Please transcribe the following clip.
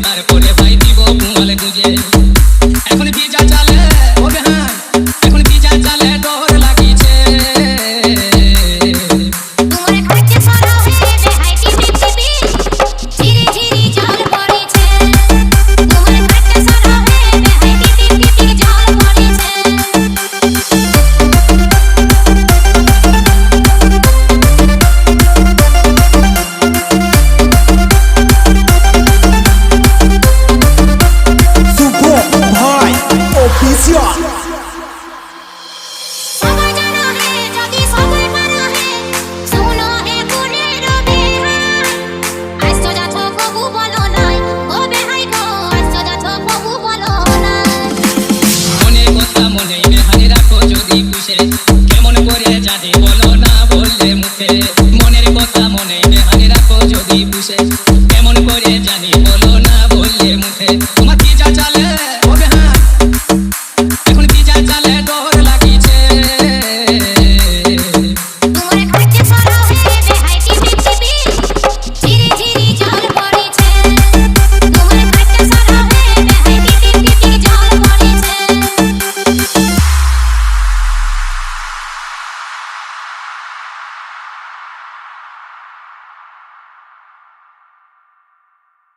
তারপরে ভাই দিব কুয়ালে গুজে। এখন ভিজা চালে ও বেহান, এখন ভিজা চালে ডর লাগিছে। তোমার কাছে সরা হয়ে দেখাই টিপি টিপি ধীরে ধীরে জল পড়িছে। তোমার কাছে সরা হয়ে দেখাই টিপি টিপি জল পড়িছে। সবাই জানা হে যদি সবাই মানা হে শুনো হে গুণের বেহান। আজ তো যাচ্ছ কবু বলো নাই ও বেহাই গো, আজ তো যাচ্ছ কবু বলো নাই। মনের কথা মনেই বেহানি রাখো যদি পুষে, কেমন করে জানি বলো না বললে মুখে। মনের কথা মনেই বেহানি রাখো যদি পুষে, কেমন করে জানি বলো না বললে মুখে। তোমার ভিজা চালে